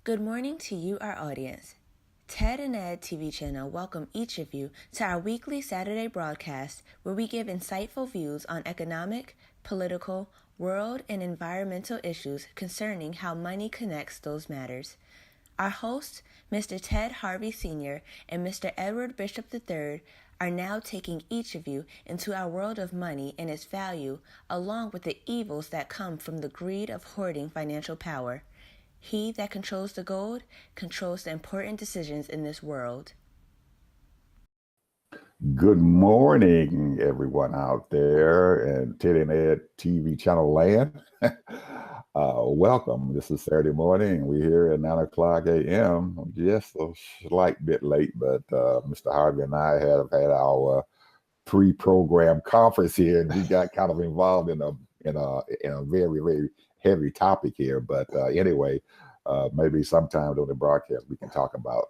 Good morning to you, our audience. Ted and Ed TV channel welcome each of you to our weekly Saturday broadcast where we give insightful views on economic, political, world, and environmental issues concerning how money connects those matters. Our hosts, Mr. Ted Harvey Sr. and Mr. Edward Bishop III, are now taking each of you into our world of money and its value, along with the evils that come from the greed of hoarding financial power. He that controls the gold controls the important decisions in this world. Good morning, everyone out there and Ted and Ed TV channel land. Welcome. This is Saturday morning. We're here at 9 o'clock a.m. Just a slight bit late, but Mr. Harvey and I have had our pre-program conference here, and we got kind of involved in a very, very heavy topic here. But anyway, maybe sometime during the broadcast we can talk about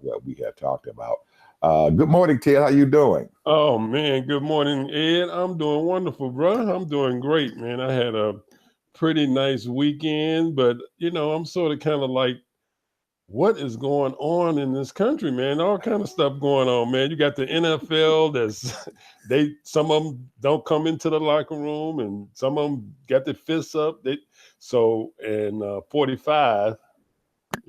what we had talked about. Good morning, Ted. How you doing? Oh, man. Good morning, Ed. I'm doing wonderful, bro. I'm doing great, man. I had a pretty nice weekend, but, I'm sort of kind of like, what is going on in this country, man? All kind of stuff going on, man. You got the NFL some of them don't come into the locker room, and some of them got their fists up. 45, I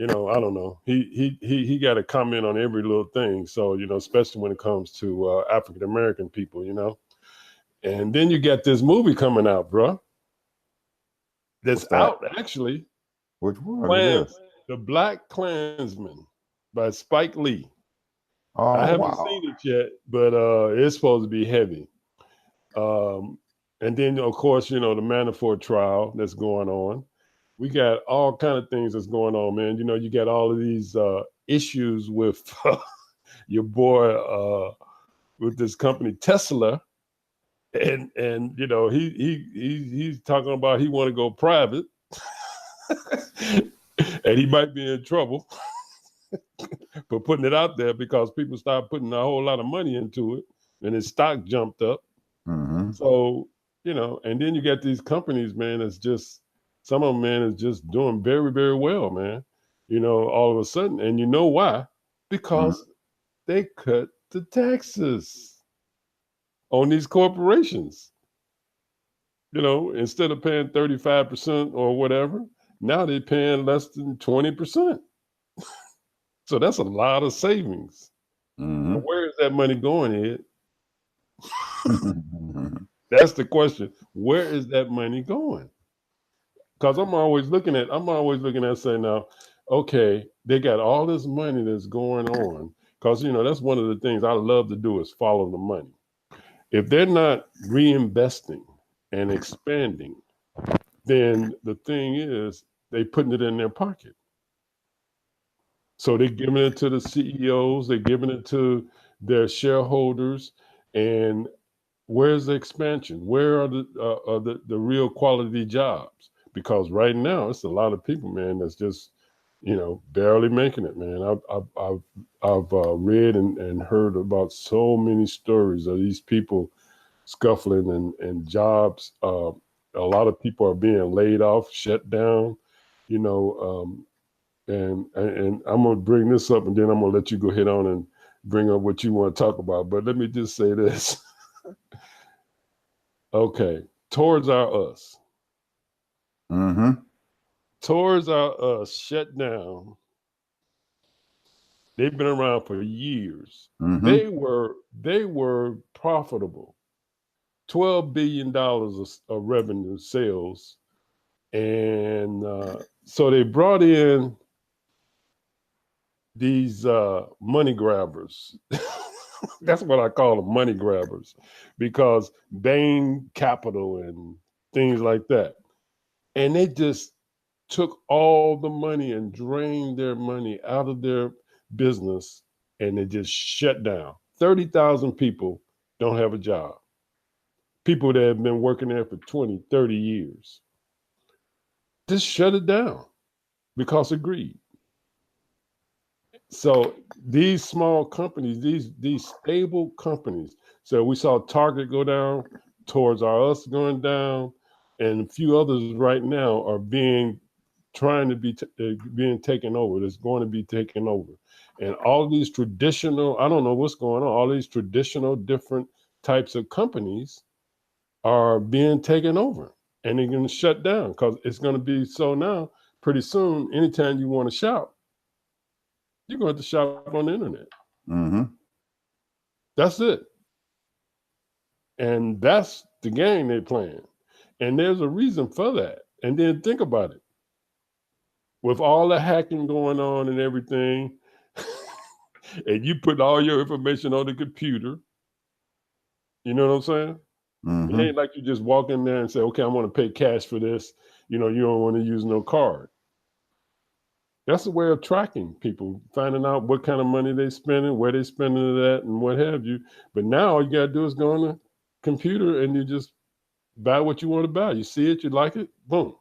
don't know. He got to comment on every little thing. So, especially when it comes to African American people, And then you got this movie coming out, bro. That's out actually. Which one is this? The Black Klansman by Spike Lee. Oh, I haven't seen it yet, but it's supposed to be heavy. And then, of course, the Manafort trial that's going on. We got all kind of things that's going on, man. You got all of these issues with your boy with this company Tesla, and he's talking about he want to go private, and he might be in trouble for putting it out there because people start putting a whole lot of money into it, and his stock jumped up. Mm-hmm. So and then you got these companies, man. That's just some of them, man, is just doing very, very well, man. All of a sudden, and you know why? Because they cut the taxes on these corporations. Instead of paying 35% or whatever, now they're paying less than 20%. So that's a lot of savings. Mm-hmm. Where is that money going, Ed? That's the question. Where is that money going? Because I'm always looking at saying now, okay, they got all this money that's going on. Because, that's one of the things I love to do is follow the money. If they're not reinvesting and expanding, then the thing is they putting it in their pocket. So they're giving it to the CEOs, they're giving it to their shareholders, and where's the expansion? Where are the real quality jobs? Because right now it's a lot of people, man, that's just barely making it, man. I've read and heard about so many stories of these people scuffling and jobs. A lot of people are being laid off, shut down, and I'm gonna bring this up, and then I'm gonna let you go ahead on and bring up what you want to talk about. But let me just say this. Okay, Towards Our Us. Mm-hmm. Towards Our Us shut down. They've been around for years. Mm-hmm. They were profitable. $12 billion of revenue sales. And so they brought in these money grabbers. That's what I call them, money grabbers, because Bain Capital and things like that. And they just took all the money and drained their money out of their business, and it just shut down. 30,000 people don't have a job. People that have been working there for 20, 30 years. Just shut it down because of greed. So these small companies, these stable companies. So we saw Target go down, Towards Our Us going down, and a few others right now are being trying to be being taken over. That's going to be taken over, and all these traditional, I don't know what's going on. All these traditional different types of companies are being taken over, and they're going to shut down because it's going to be so now. Pretty soon, anytime you want to shop, you're going to have to shop on the internet. Mm-hmm. That's it. And that's the game they're playing. And there's a reason for that. And then think about it. With all the hacking going on and everything, and you put all your information on the computer, you know what I'm saying? Mm-hmm. It ain't like you just walk in there and say, okay, I want to pay cash for this. You know, you don't want to use no card. That's a way of tracking people, finding out what kind of money they're spending, where they're spending it at, and what have you. But now all you got to do is go on the computer and you just buy what you want to buy. You see it, you like it, boom.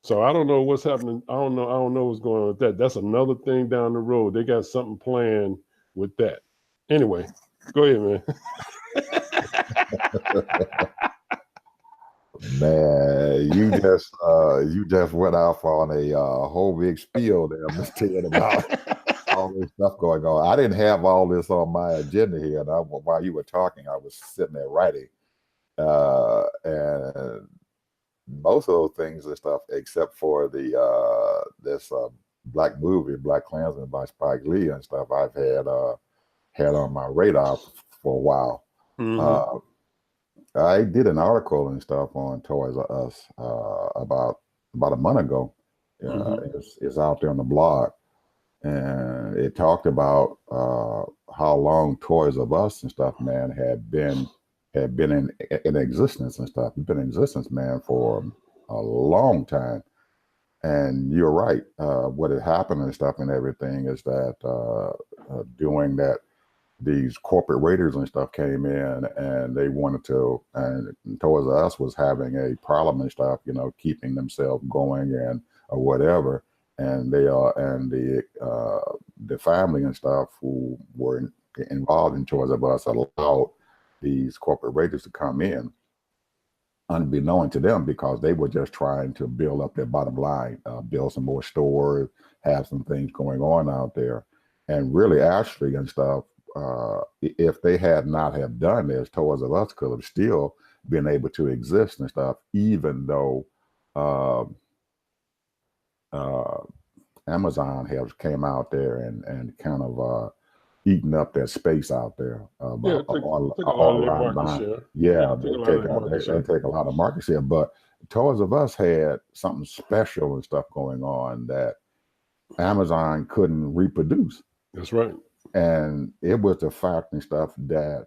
So I don't know what's happening. I don't know what's going on with that. That's another thing down the road. They got something planned with that. Anyway, go ahead, man. Man, you just went off on a whole big spiel there, Mr. Ted, about all this stuff going on. I didn't have all this on my agenda here, and while you were talking, I was sitting there writing, and most of those things and stuff, except for the this black movie, Black Klansman by Spike Lee and stuff, I've had on my radar for a while. Mm-hmm. I did an article and stuff on Toys R Us about a month ago. It's out there on the blog, and it talked about how long Toys R Us and stuff, man, had been in existence and stuff. It's been in existence, man, for a long time. And you're right. What had happened and stuff and everything is that doing that, these corporate raiders and stuff came in and they wanted to, and Toys R Us was having a problem and stuff, you know, keeping themselves going and or whatever. And they and the family and stuff who were involved in Toys R Us allowed these corporate raiders to come in, unbeknown to them, because they were just trying to build up their bottom line, build some more stores, have some things going on out there. And really, actually, and stuff, if they had not have done this, Toys R Us could have still been able to exist and stuff, even though Amazon has came out there and kind of eating up that space out there. Take a lot of their market share. Yeah, they take a lot of market share. But Toys R Us had something special and stuff going on that Amazon couldn't reproduce. That's right. And it was the fact and stuff that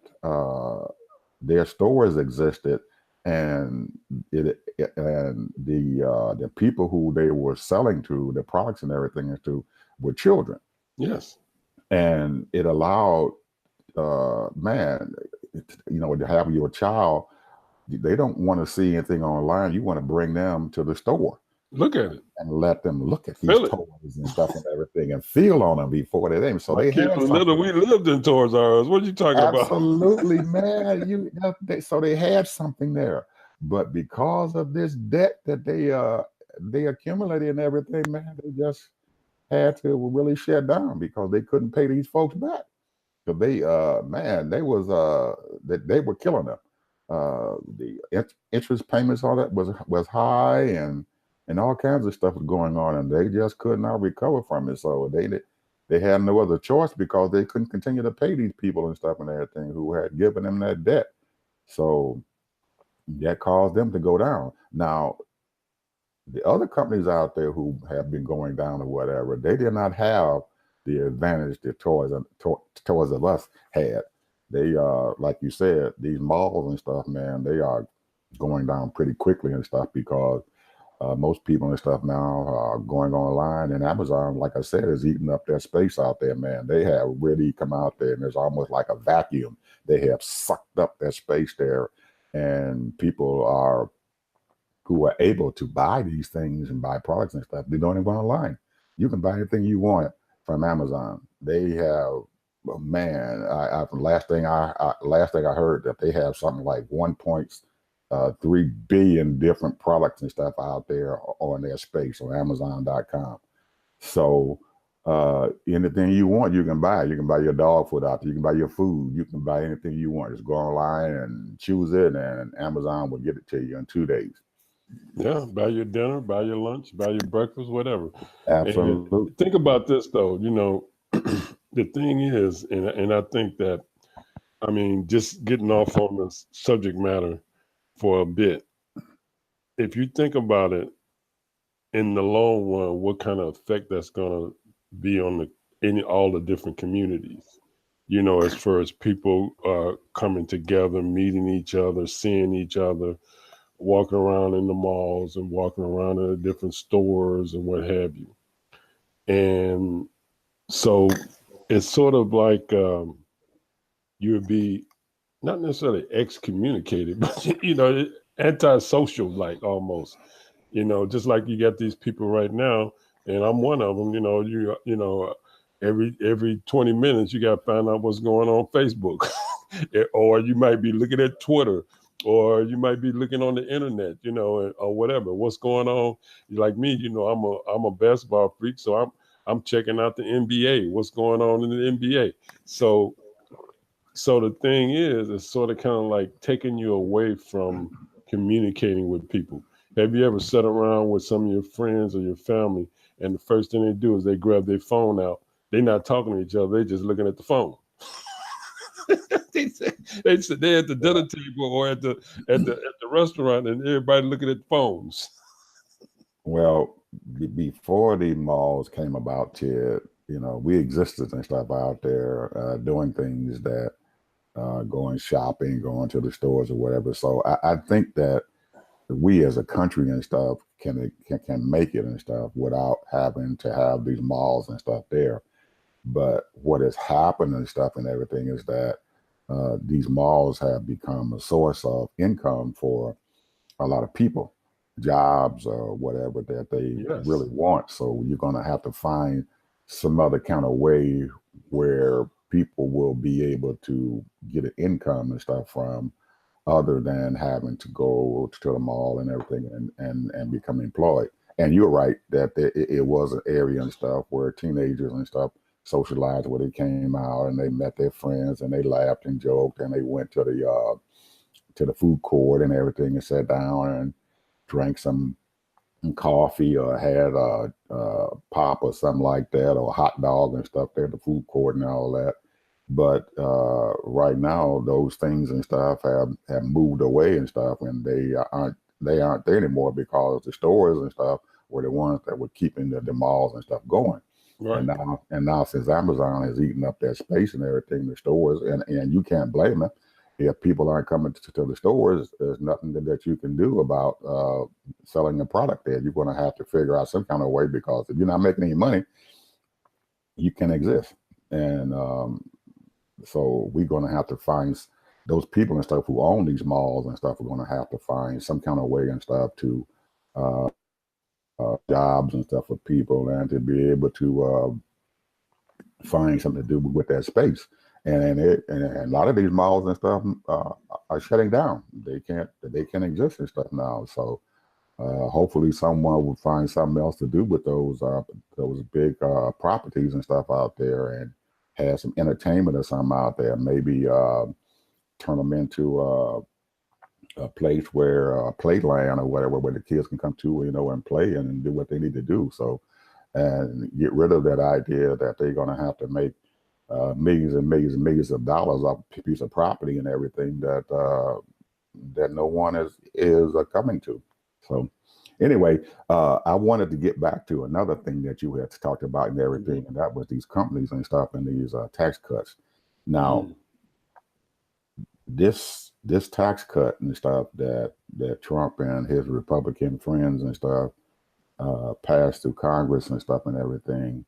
their stores existed, and the people who they were selling to, the products and everything to, were children. Yes. And it allowed, man, you know, to have your child, they don't want to see anything online. You want to bring them to the store. Look at it. And let them look at these toys and stuff and everything and feel on them before they name. So they had little, we lived in Toys R Us. What are you talking about? Absolutely, man. So they had something there. But because of this debt that they accumulated and everything, man, they just had to really shut down because they couldn't pay these folks back. So they were killing them. The interest payments, all that was high, and all kinds of stuff was going on, and they just could not recover from it. So they had no other choice because they couldn't continue to pay these people and stuff and everything who had given them that debt. So that caused them to go down. Now, the other companies out there who have been going down or whatever, they did not have the advantage that Toys R Us had. They, like you said, these malls and stuff, man, they are going down pretty quickly and stuff because most people and stuff now are going online, and Amazon, like I said, is eating up their space out there, man. They have really come out there, and there's almost like a vacuum. They have sucked up their space there, and people who are able to buy these things and buy products and stuff, they don't even go online. You can buy anything you want from Amazon. They have, man, last thing I heard that they have something like 1.6 3 billion different products and stuff out there on their space on Amazon.com. So anything you want, you can buy. You can buy your dog food out there. You can buy your food. You can buy anything you want. Just go online and choose it, and Amazon will get it to you in 2 days. Yeah, buy your dinner, buy your lunch, buy your breakfast, whatever. Absolutely. And think about this, though. The thing is, and I think that, I mean, just getting off on this subject matter for a bit, if you think about it in the long run, what kind of effect that's going to be on all the different communities, as far as people coming together, meeting each other, seeing each other, walking around in the malls and walking around in the different stores and what have you. And so it's sort of like you would be not necessarily excommunicated, but antisocial, like almost. Just like you got these people right now, and I'm one of them. Every 20 minutes you got to find out what's going on Facebook, or you might be looking at Twitter, or you might be looking on the internet, or whatever. What's going on? Like me, I'm a basketball freak, so I'm checking out the NBA. What's going on in the NBA? So the thing is, it's sort of kind of like taking you away from communicating with people. Have you ever sat around with some of your friends or your family, and the first thing they do is they grab their phone out? They're not talking to each other. They're just looking at the phone. they sit there at the dinner table or at the restaurant, and everybody looking at the phones. Well, before the malls came about, Ted, we existed and stuff out there doing things that going shopping, going to the stores or whatever. So I think that we as a country and stuff can make it and stuff without having to have these malls and stuff there. But what has happened and stuff and everything is that these malls have become a source of income for a lot of people, jobs or whatever that they really want. So you're going to have to find some other kind of way where people will be able to get an income and stuff from other than having to go to the mall and everything and become employed. And you're right that it was an area and stuff where teenagers and stuff socialized, where they came out and they met their friends and they laughed and joked and they went to the food court and everything and sat down and drank some coffee or had a pop or something like that, or a hot dog and stuff there at the food court and all that. But right now, those things and stuff have moved away and stuff, and they aren't there anymore because the stores and stuff were the ones that were keeping the malls and stuff going. Right. And now since Amazon has eaten up that space and everything, the stores, and you can't blame them. If people aren't coming to the stores, there's nothing that you can do about selling a product there. You're going to have to figure out some kind of way, because if you're not making any money, you can't exist. And so we're going to have to find those people and stuff who own these malls and stuff. We're going to have to find some kind of way and stuff to jobs and stuff for people, and to be able to find something to do with that space. And a lot of these malls and stuff are shutting down. They can't exist and stuff now. So hopefully someone will find something else to do with those big properties and stuff out there, and have some entertainment or something out there. Maybe turn them into a place where playland or whatever, where the kids can come to, and play and do what they need to do. So, and get rid of that idea that they're going to have to make millions and millions and millions of dollars off a piece of property and everything that no one is coming to. So anyway, I wanted to get back to another thing that you had talked about and everything, and that was these companies and stuff and these tax cuts. Now, this tax cut and stuff that Trump and his Republican friends and stuff passed through Congress and stuff and everything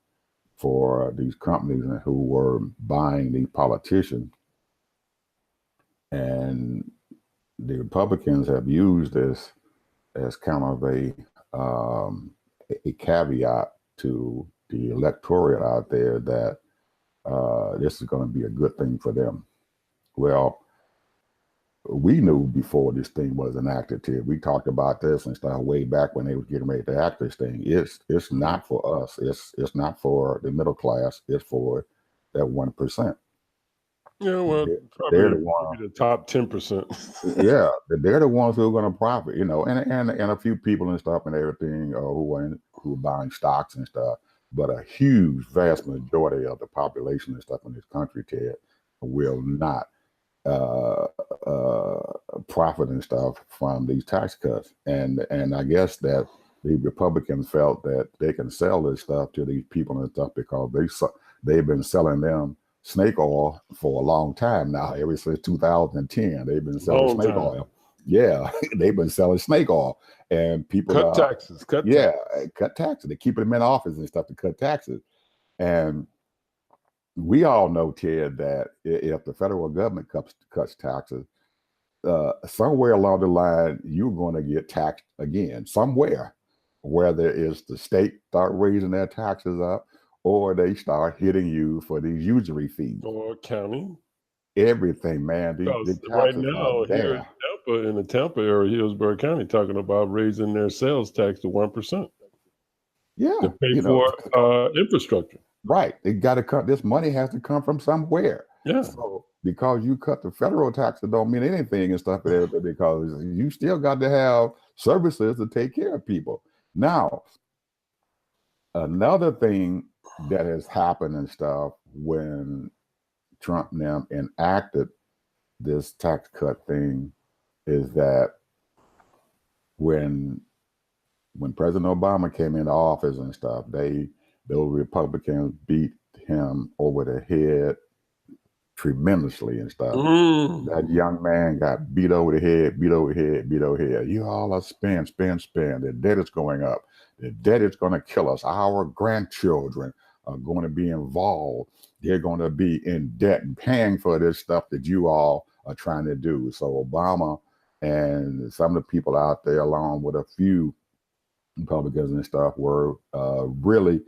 for these companies who were buying these politicians. And the Republicans have used this as kind of a caveat to the electorate out there that this is going to be a good thing for them. Well, we knew before this thing was enacted here. We talked about this and stuff way back when they was getting ready to act this thing. It's not for us. It's not for the middle class. It's for that 1%. Yeah, well, They're probably the one. the top 10%. Yeah, they're the ones who are going to profit, you know, and a few people and stuff and everything who are buying stocks and stuff. But a huge, vast majority of the population and stuff in this country, Ted, will not profit and stuff from these tax cuts. And I guess that the Republicans felt that they can sell this stuff to these people and stuff because they've been selling them snake oil for a long time now. Ever since 2010, they've been selling snake oil. Yeah, they've been selling snake oil, and people cut taxes. Cut taxes. They keep them in office and stuff to cut taxes. And we all know, Ted, that if the federal government cuts taxes, somewhere along the line, you're going to get taxed again somewhere, whether it's the state start raising their taxes up or they start hitting you for these usury fees. Or county. Everything, man. These right now, here in the Tampa area, Hillsborough County, talking about raising their sales tax to 1%. Yeah. To pay for infrastructure. Right. They got to cut. This money has to come from somewhere. Yeah. So because you cut the federal taxes don't mean anything and stuff because you still got to have services to take care of people. Now, another thing that has happened and stuff when Trump now enacted this tax cut thing is that when President Obama came into office and stuff, those Republicans beat him over the head tremendously and stuff. That young man got beat over the head. You all are spend. The debt is going up. The debt is going to kill us. Our grandchildren are going to be involved. They're going to be in debt and paying for this stuff that you all are trying to do. So Obama and some of the people out there, along with a few Republicans and stuff, were really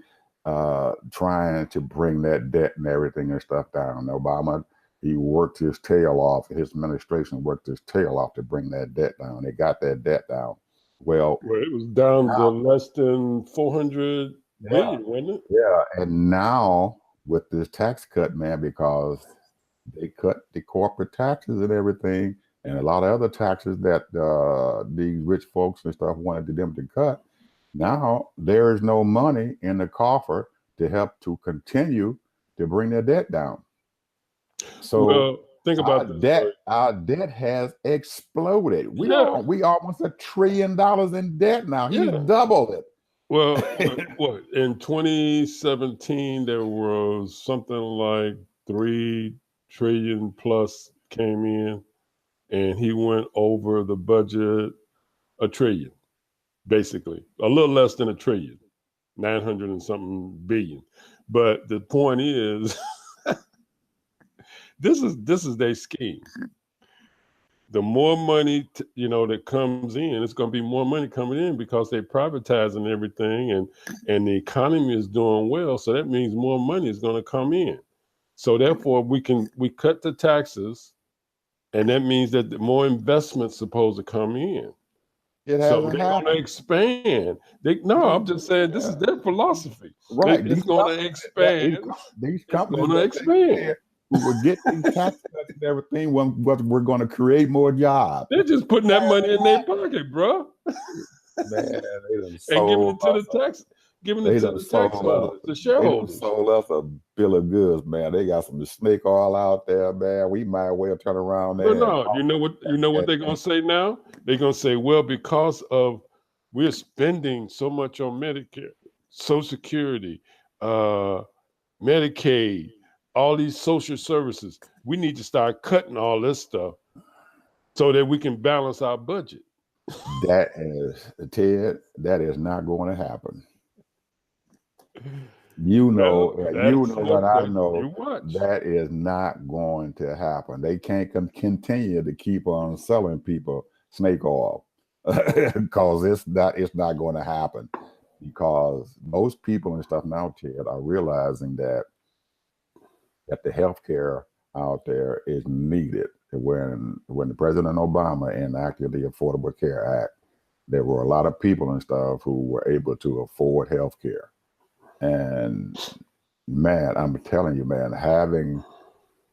trying to bring that debt and everything and stuff down. Obama, he worked his tail off. His administration worked his tail off to bring that debt down. They got that debt down. Well, it was down to less than 400 billion, wasn't it? Yeah, and now with this tax cut, man, because they cut the corporate taxes and everything, and a lot of other taxes that these rich folks and stuff wanted them to cut. Now there is no money in the coffer to help to continue to bring their debt down. So think about this. Our debt has exploded. We almost $1 trillion in debt now. He doubled it. Well, in 2017 there was something like 3 trillion plus came in, and he went over the budget $1 trillion. Basically, a little less than $1 trillion, 900 and something billion. But the point is, this is their scheme. The more money that comes in, it's going to be more money coming in because they're privatizing everything, and the economy is doing well. So that means more money is going to come in. So therefore, we cut the taxes, and that means that more investment's supposed to come in. So they're going to expand. I'm just saying this is their philosophy. Right. It's going to expand. These companies going to expand. We will get these tax cuts and everything. We're going to create more jobs. They're just putting that money in their pocket, bro. Man, and giving it to the tax. Giving it to the tax holders, the shareholders. They sold us a bill of goods, man. They got some snake oil out there, man. We might well turn around there. No. You know what they're gonna say now? They're gonna say, well, because of we're spending so much on Medicare, Social Security, Medicaid, all these social services, we need to start cutting all this stuff so that we can balance our budget. That is, Ted, that is not going to happen. You know what I know. That is not going to happen. They can't continue to keep on selling people snake oil because it's not going to happen. Because most people and stuff now, Ted, are realizing that the healthcare out there is needed. when the President Obama enacted the Affordable Care Act, there were a lot of people and stuff who were able to afford health care. And man, I'm telling you, man, having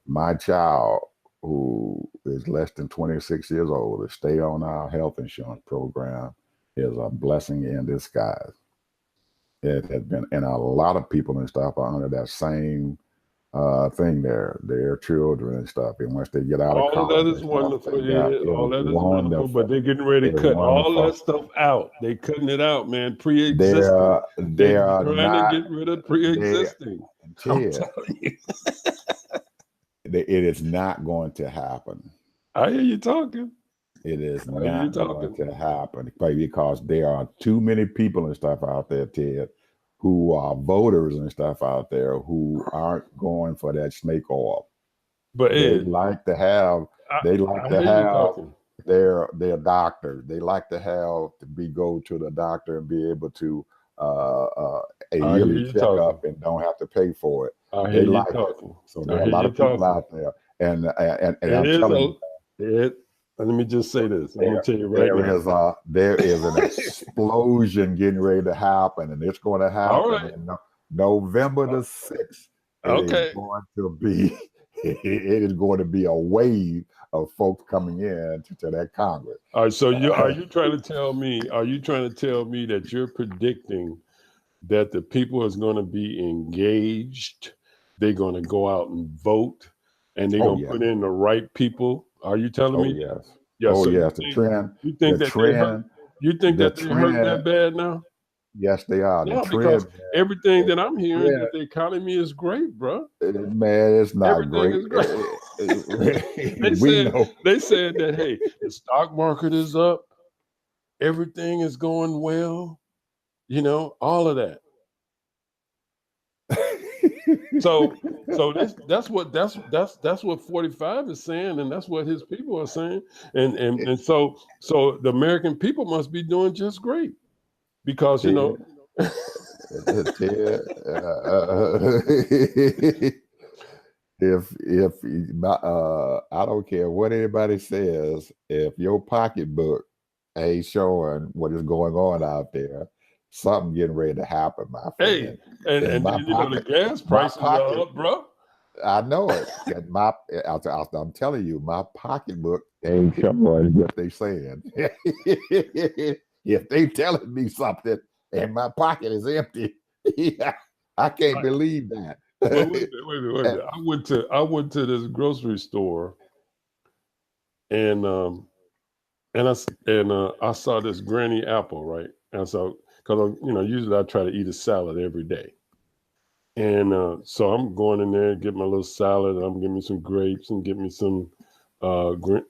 my child who is less than 26 years old to stay on our health insurance program is a blessing in disguise. It has been, and a lot of people and stuff are under that same thing there, their children and stuff. And once they get out of college, all of that is wonderful. Yeah, all that is wonderful. But they're getting ready to cut all that stuff out. They're cutting it out, man. Pre-existing. They're trying to get rid of pre-existing. I'm telling you. It is not going to happen. I hear you talking. It is not going to happen because there are too many people and stuff out there, Ted, who are voters and stuff out there who aren't going for that snake oil. But they like to have their doctors. They like to go to the doctor and be able to a yearly checkup and don't have to pay for it. They like it. So there are a lot of people out there, and I'm telling you. Let me just say this. I'm gonna tell you right now. There is an explosion getting ready to happen, and it's going to happen in November the 6th. It is going to be a wave of folks coming in to that Congress. All right. So are you trying to tell me that you're predicting that the people is going to be engaged? They're going to go out and vote, and they're going to put in the right people. Are you telling me? Yes. Yes. Oh, so yes. The trend. You think that they hurt that bad now? Yes, they are. Yeah, because everything that I'm hearing that the economy is great, bro. Man, it's not everything great. Is great. They said that, hey, the stock market is up. Everything is going well. You know, all of that. So that's what 45 is saying, and that's what his people are saying, and so the American people must be doing just great because you know. If I don't care what anybody says, if your pocketbook ain't showing what is going on out there, something getting ready to happen, my friend. Hey, and you know the gas prices are up, bro. I know it. I'm telling you, my pocketbook ain't showing what they saying. If they telling me something and my pocket is empty, I can't believe that. Well, wait a minute. I went to this grocery store, and I saw this granny apple, right? And so, because usually I try to eat a salad every day, and so I'm going in there, get my little salad, and I'm getting me some grapes and get me some granny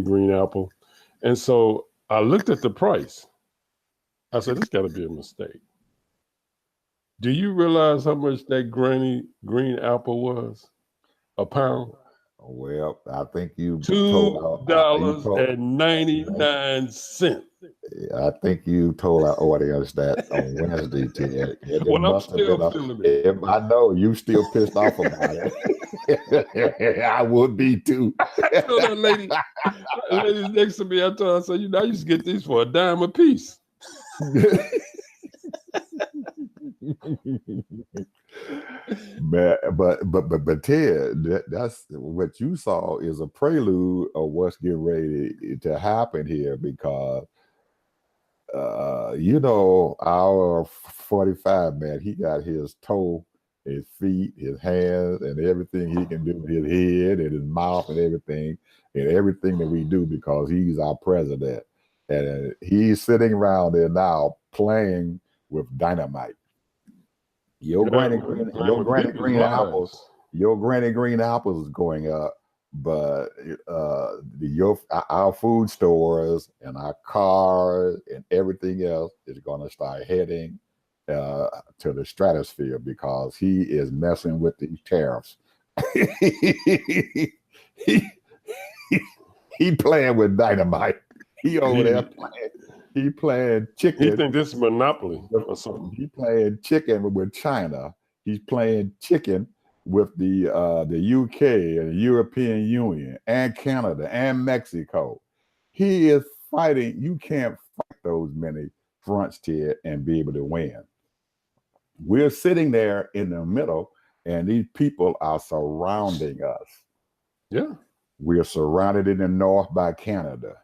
green apple, and so I looked at the price. I said, "This got to be a mistake." Do you realize how much that granny green apple was? A pound? Well, I think you $2.99. I think you told our audience that on Wednesday, Ted. Well, I'm still feeling it. I know you still pissed off about it. I would be too. I told that lady next to me, I told her, I said, I used to get these for a dime a piece. but Ted, that's what you saw is a prelude of what's getting ready to happen here, because our 45 man, he got his toe, his feet, his hands, and everything he can do with his head and his mouth and everything that we do, because he's our president, and he's sitting around there now playing with dynamite. Your granny green apples is going up, but our food stores and our cars and everything else is going to start heading to the stratosphere, because he is messing with these tariffs. he playing with dynamite. He over there playing. He playing chicken. You think this is Monopoly or something? He playing chicken with China. He's playing chicken with the UK and the European Union and Canada and Mexico. He is fighting. You can't fight those many fronts, Ted, and be able to win. We're sitting there in the middle, and these people are surrounding us. Yeah. We are surrounded in the north by Canada.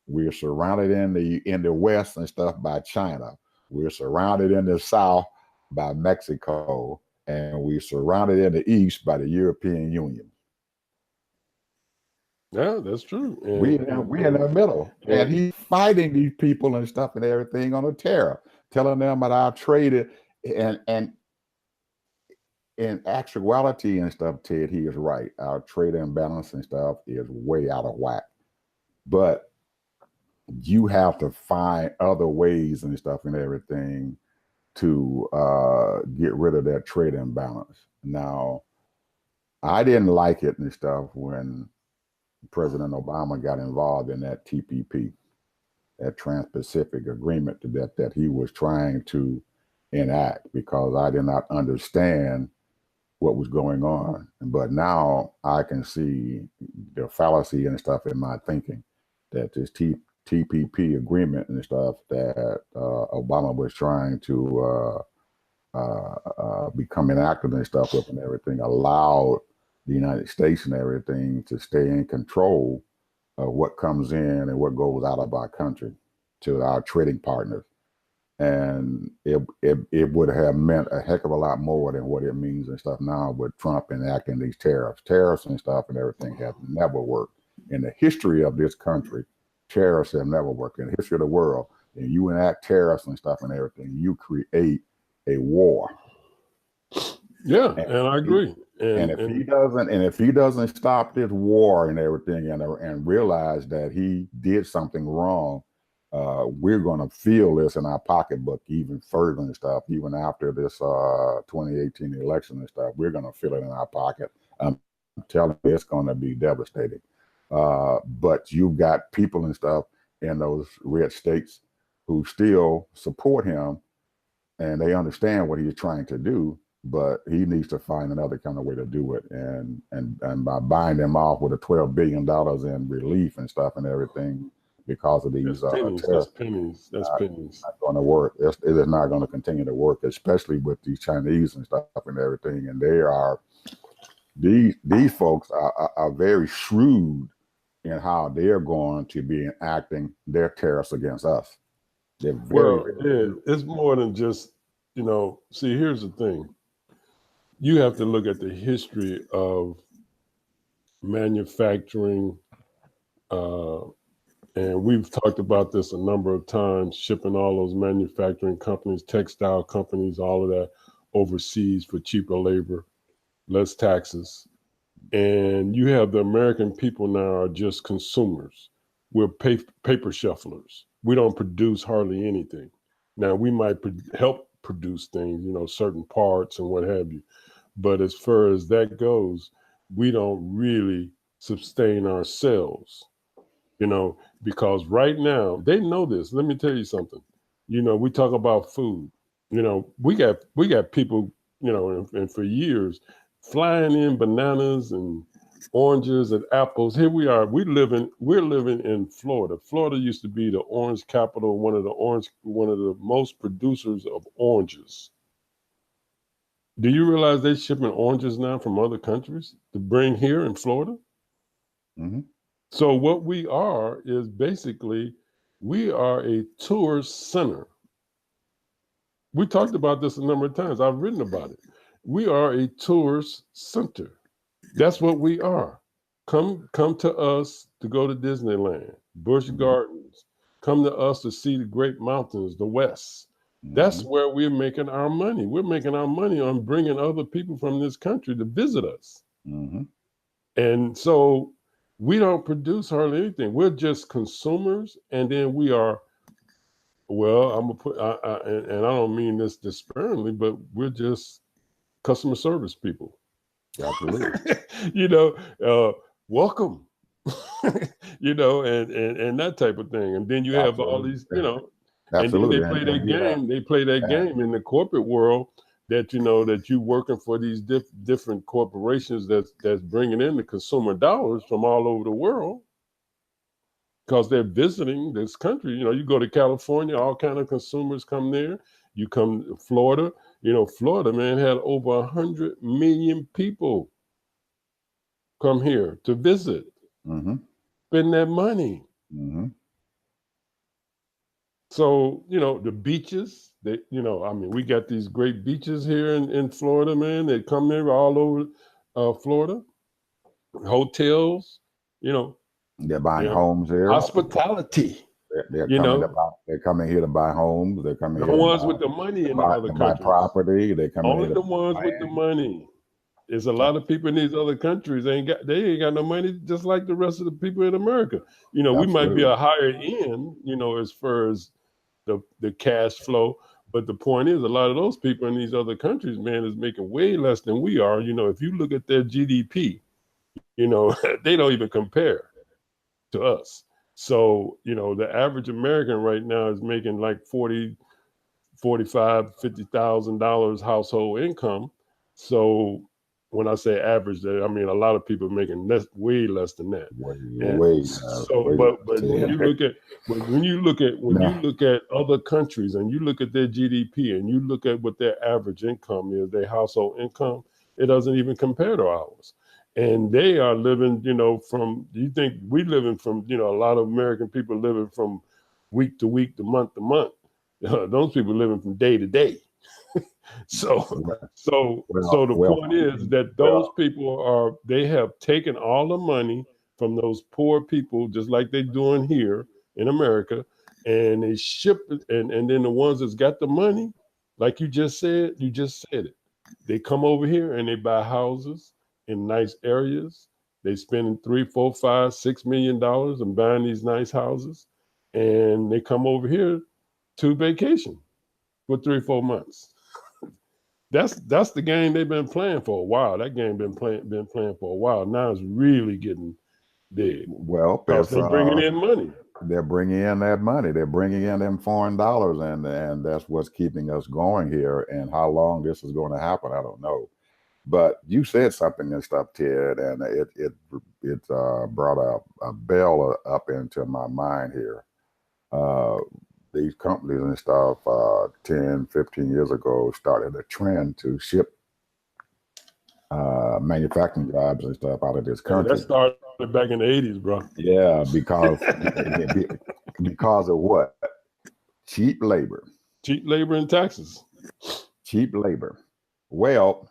We are surrounded in the west and stuff by China. We're surrounded in the south by Mexico, and we're surrounded in the east by the European Union. Yeah, that's true. We in the middle, and he's fighting these people and stuff and everything on a tariff, telling them about our trade, and in actuality and stuff, Ted, he is right. Our trade imbalance and stuff is way out of whack, but you have to find other ways and stuff and everything to get rid of that trade imbalance. Now, I didn't like it and stuff when President Obama got involved in that TPP, that Trans-Pacific Agreement that he was trying to enact, because I did not understand what was going on. But now I can see the fallacy and stuff in my thinking, that this TPP agreement and stuff that Obama was trying to become enacted and stuff with and everything allowed the United States and everything to stay in control of what comes in and what goes out of our country to our trading partners. And it would have meant a heck of a lot more than what it means and stuff now with Trump enacting these tariffs. Tariffs and stuff and everything have never worked. In the history of this country, tariffs have never worked. In the history of the world, and you enact tariffs and stuff and everything, you create a war. Yeah, and I agree. And if he doesn't stop this war and everything and realize that he did something wrong, we're going to feel this in our pocketbook even further and stuff. Even after this 2018 election and stuff, we're going to feel it in our pocket. I'm telling you, it's going to be devastating. But you've got people and stuff in those red states who still support him, and they understand what he's trying to do. But he needs to find another kind of way to do it, and by buying them off with a $12 billion in relief and stuff and everything because of these that's pennies. That's pennies. Not going to work. It is not going to continue to work, especially with these Chinese and stuff and everything. And they are these folks are very shrewd in how they're going to be enacting their tariffs against us. They're very it's more than just, see, here's the thing. You have to look at the history of manufacturing, and we've talked about this a number of times, shipping all those manufacturing companies, textile companies, all of that overseas for cheaper labor, less taxes. And you have the American people now are just consumers. We're paper shufflers. We don't produce hardly anything. Now, we might help produce things, certain parts and what have you. But as far as that goes, we don't really sustain ourselves, because right now, they know this. Let me tell you something. We talk about food. We got people, and for years, flying in bananas and oranges and apples. Here we are. We're living in Florida. Florida used to be the orange capital, one of the most producers of oranges. Do you realize they're shipping oranges now from other countries to bring here in Florida? Mm-hmm. So what we are is basically, we are a tourist center. We talked about this a number of times. I've written about it. We are a tourist center. That's what we are. Come to us to go to Disneyland, Busch Gardens. Come to us to see the great mountains, the West. That's where we're making our money. We're making our money on bringing other people from this country to visit us. Mm-hmm. And so we don't produce hardly anything. We're just consumers. And then we are, I'm going to put, and I don't mean this disparagingly, but we're just customer service people. Absolutely. Welcome, and that type of thing. And then you have all these, Absolutely. and then they play that game. They play that game in the corporate world that that you working for these different corporations that's bringing in the consumer dollars from all over the world, because they're visiting this country. You go to California, all kind of consumers come there. You come to Florida, Florida, man, had over 100 million people come here to visit, spend their money. So, the beaches, we got these great beaches here in Florida, man. They come there all over Florida, hotels, They're buying homes here. Hospitality. They're coming here to buy homes. They're coming the here ones with the money in the other countries. Buy property. They come only the ones with the money. There's a lot of people in these other countries they ain't got no money, just like the rest of the people in America. We might be a higher end, as far as the cash flow, but the point is, a lot of those people in these other countries, man, is making way less than we are. If you look at their GDP, they don't even compare to us. So, the average American right now is making like $40,000, $45,000, $50,000 household income. So when I say average, I mean a lot of people making way less than that. But when you look at other countries and you look at their GDP and you look at what their average income is, their household income, it doesn't even compare to ours. And they are living, you think we living from, a lot of American people living from week to week, to month to month. Those people living from day to day. So the point is that those people they have taken all the money from those poor people, just like they're doing here in America, and they ship it, and then the ones that's got the money, like you just said it. They come over here and they buy houses in nice areas. They spend $3, $4, $5, $6 million in buying these nice houses, and they come over here to vacation for 3-4 months. That's the game they've been playing for a while. That game been playing for a while. Now it's really getting big. Well, because they're bringing in money. They're bringing in that money. They're bringing in them foreign dollars, and that's what's keeping us going here. And how long this is going to happen, I don't know. But you said something and stuff, Ted, and it brought a bell up into my mind here. These companies and stuff 10, 15 years ago started a trend to ship manufacturing jobs and stuff out of this country. That started back in the 80s, bro. Yeah, because of what? Cheap labor. Cheap labor and taxes. Cheap labor. Well,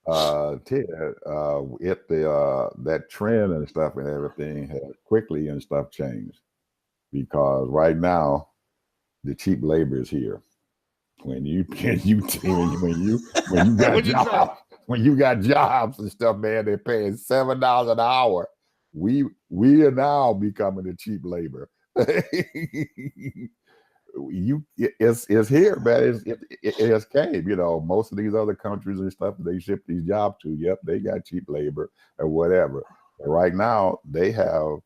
Ted, that trend and stuff and everything has quickly and stuff changed, because right now the cheap labor is here. When you got jobs, when you got jobs and stuff, man, they're paying $7 an hour. We are now becoming the cheap labor. It's here, man. It came. Most of these other countries and stuff they ship these jobs to, yep, they got cheap labor or whatever. But right now they have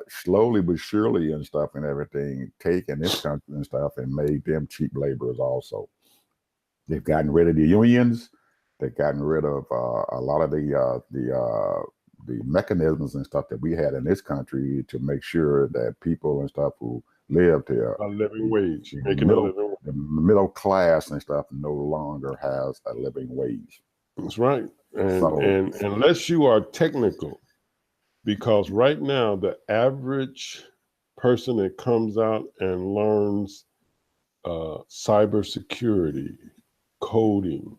slowly but surely and stuff and everything taken this country and stuff and made them cheap laborers also. They've gotten rid of the unions. They've gotten rid of a lot of the mechanisms and stuff that we had in this country to make sure that people and stuff who lived here, a living wage, making a living wage. The middle class and stuff no longer has a living wage. That's right. And unless you are technical, because right now the average person that comes out and learns cybersecurity, coding,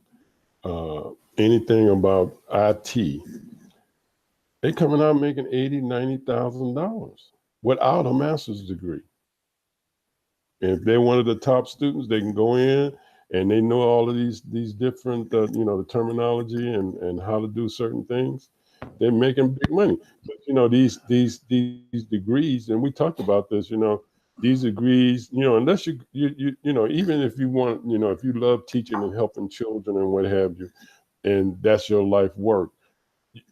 anything about IT, they coming out making $80,000, $90,000 without a master's degree. And if they're one of the top students, they can go in and they know all of these different, the terminology and how to do certain things. They're making big money. But these degrees, and we talked about this, these degrees, unless you even if you want, if you love teaching and helping children and what have you, and that's your life work,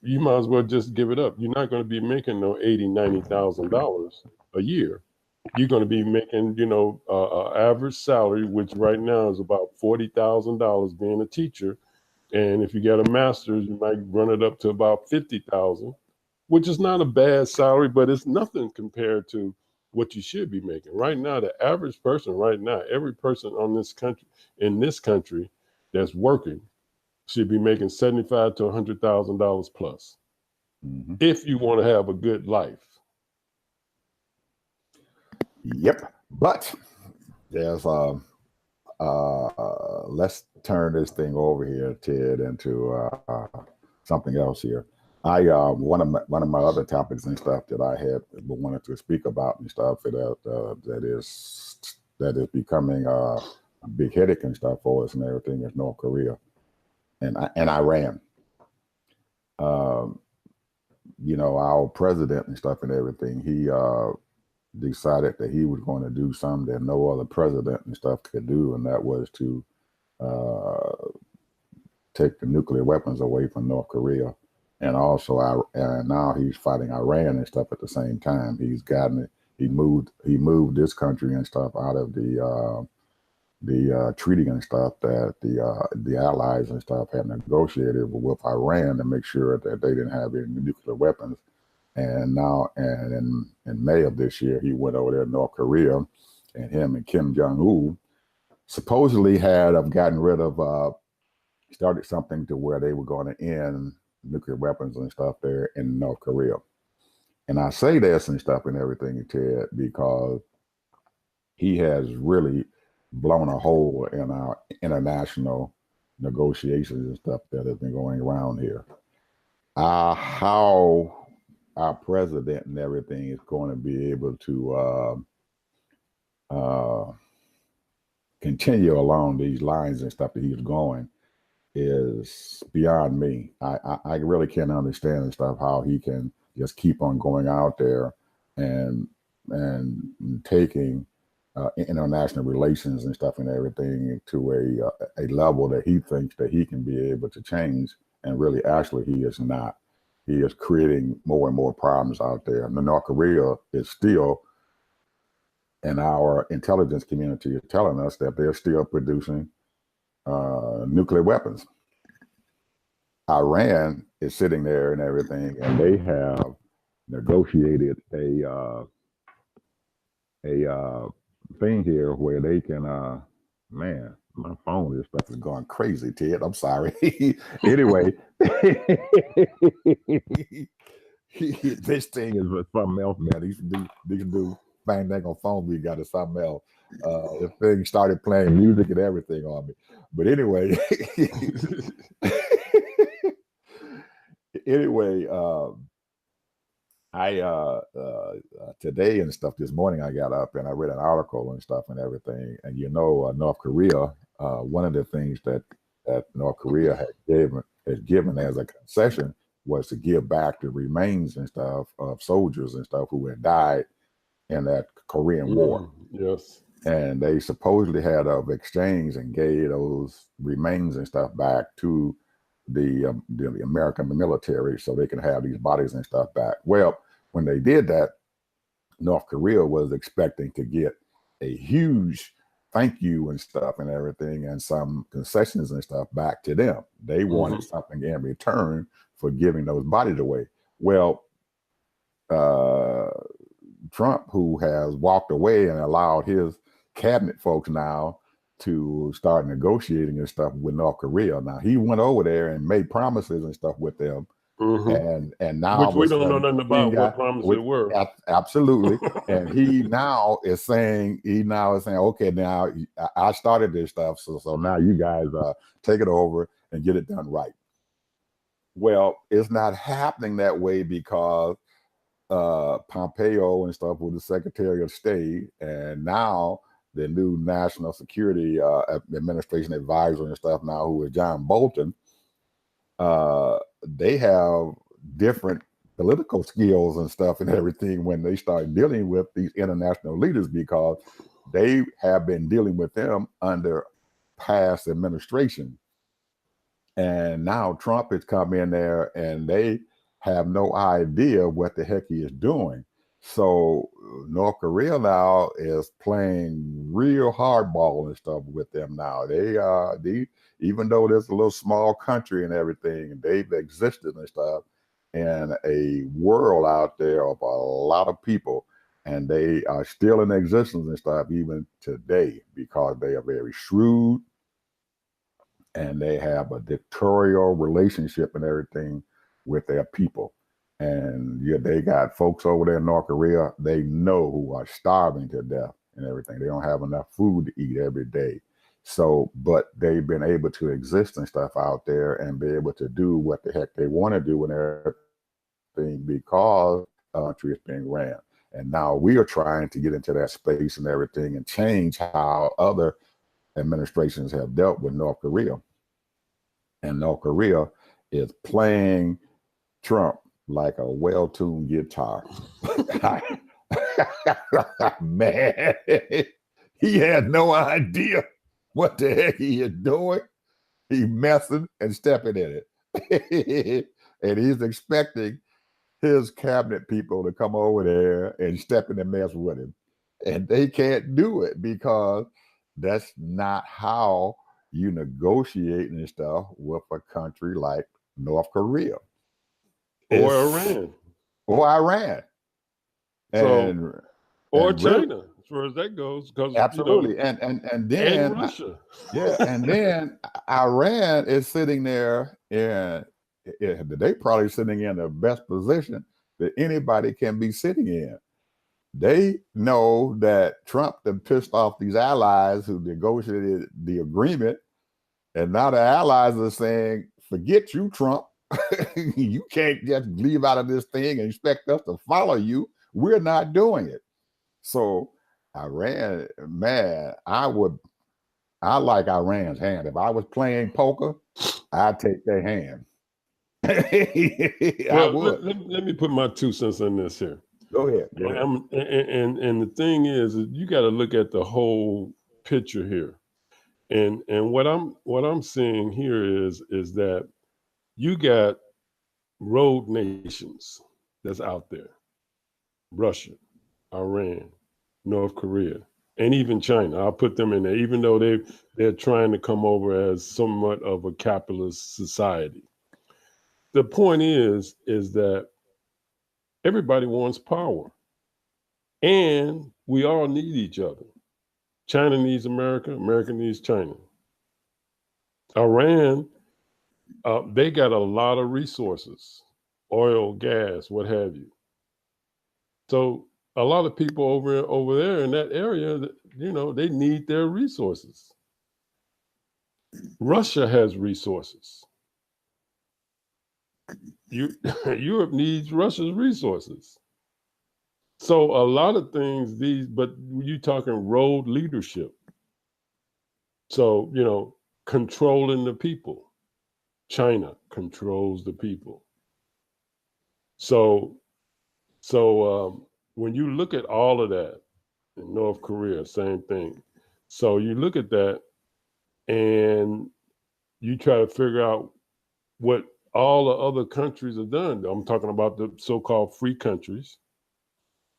you might as well just give it up. You're not going to be making no $80,000, $90,000 a year you're going to be making, average salary, which right now is about $40,000 being a teacher. And if you get a master's, you might run it up to about 50,000, which is not a bad salary, but it's nothing compared to what you should be making. Right now, the average person right now, every person in this country that's working should be making $75,000 to $100,000 plus if you want to have a good life. Yep. But there's let's turn this thing over here, Ted, into something else here. I one of my other topics and stuff that I had wanted to speak about and stuff that is becoming a big headache and stuff for us and everything is North Korea and Iran. Our president and stuff and everything, he decided that he was going to do something that no other president and stuff could do, and that was to take the nuclear weapons away from North Korea. And also, and now he's fighting Iran and stuff at the same time. He's gotten it. He moved this country and stuff out of the treaty and stuff that the allies and stuff had negotiated with Iran to make sure that they didn't have any nuclear weapons. And now, and in May of this year, he went over there to North Korea, and him and Kim Jong-un supposedly had gotten rid of, started something to where they were going to end nuclear weapons and stuff there in North Korea. And I say this and stuff and everything, Ted, because he has really blown a hole in our international negotiations and stuff that has been going around here. How our president and everything is going to be able to continue along these lines and stuff that he's going is beyond me. I really can't understand and stuff how he can just keep on going out there and taking international relations and stuff and everything to a level that he thinks that he can be able to change, and really actually he is not. He is creating more and more problems out there. And North Korea is still, and our intelligence community is telling us that they're still producing nuclear weapons. Iran is sitting there and everything, and they have negotiated a thing here where they can, man, my phone, this stuff is going crazy, Ted. I'm sorry. Anyway, this thing is something else, man. These dudes bang dang on phone, we got something else. This thing started playing music and everything on me. But anyway, I today and stuff this morning I got up and I read an article and stuff and everything, and North Korea, one of the things that North Korea has given as a concession was to give back the remains and stuff of soldiers and stuff who had died in that Korean War. Yes. And they supposedly had an exchange and gave those remains and stuff back to the American military so they can have these bodies and stuff back. Well, when they did that, North Korea was expecting to get a huge thank you and stuff and everything and some concessions and stuff back to them. They wanted something in return for giving those bodies away. Well, Trump, who has walked away and allowed his cabinet folks now to start negotiating and stuff with North Korea. Now he went over there and made promises and stuff with them, and now which we don't know nothing about what promises were. Absolutely, and he now is saying, okay, now I started this stuff, so now you guys take it over and get it done right. Well, it's not happening that way because Pompeo and stuff was the Secretary of State, and now the new National Security Administration advisor and stuff now, who is John Bolton, they have different political skills and stuff and everything when they start dealing with these international leaders, because they have been dealing with them under past administration. And now Trump has come in there and they have no idea what the heck he is doing. So North Korea now is playing real hardball and stuff with them now. They even though there's a little small country and everything, they've existed and stuff in a world out there of a lot of people, and they are still in existence and stuff even today because they are very shrewd and they have a dictatorial relationship and everything with their people. And yeah, they got folks over there in North Korea, they know, who are starving to death and everything. They don't have enough food to eat every day. So, but they've been able to exist and stuff out there and be able to do what the heck they want to do and everything because the country is being ran. And now we are trying to get into that space and everything and change how other administrations have dealt with North Korea. And North Korea is playing Trump like a well-tuned guitar. Man, he had no idea what the heck he is doing. He messing and stepping in it. And he's expecting his cabinet people to come over there and step in the mess with him. And they can't do it because that's not how you negotiate and stuff with a country like North Korea. Or Iran. Or Iran. Or China, as far as that goes. Absolutely. And then and Russia. Yeah, and then Iran is sitting there and they probably sitting in the best position that anybody can be sitting in. They know that Trump done pissed off these allies who negotiated the agreement, and now the allies are saying, forget you, Trump. You can't just leave out of this thing and expect us to follow you. We're not doing it. So Iran, man, I like Iran's hand. If I was playing poker, I'd take their hand. Well, let me put my 2 cents on this here. Go ahead. And the thing is you got to look at the whole picture here. And what I'm seeing here is that you got rogue nations that's out there. Russia, Iran, North Korea, and even China. I'll put them in there, even though they're trying to come over as somewhat of a capitalist society. The point is that everybody wants power, and we all need each other. China needs America. America needs China. Iran, they got a lot of resources, oil, gas, what have you. So a lot of people over there in that area, they need their resources. Russia has resources. Europe needs Russia's resources. So a lot of things, but you're talking road leadership. So, controlling the people. China controls the people. So when you look at all of that in North Korea, same thing. So you look at that and you try to figure out what all the other countries have done. I'm talking about the so-called free countries.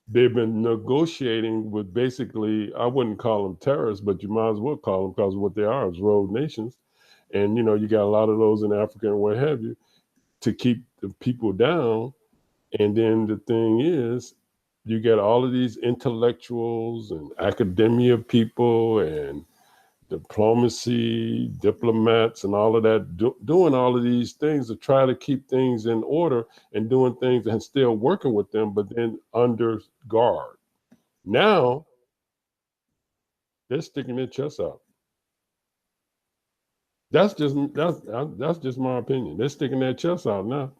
They've been negotiating with basically, I wouldn't call them terrorists, but you might as well call them, because what they are is rogue nations. And, you got a lot of those in Africa and what have you, to keep the people down. And then the thing is, you get all of these intellectuals and academia people and diplomacy, diplomats, and all of that doing all of these things to try to keep things in order and doing things and still working with them, but then under guard. Now they're sticking their chests out. That's just my opinion. They're sticking their chests out now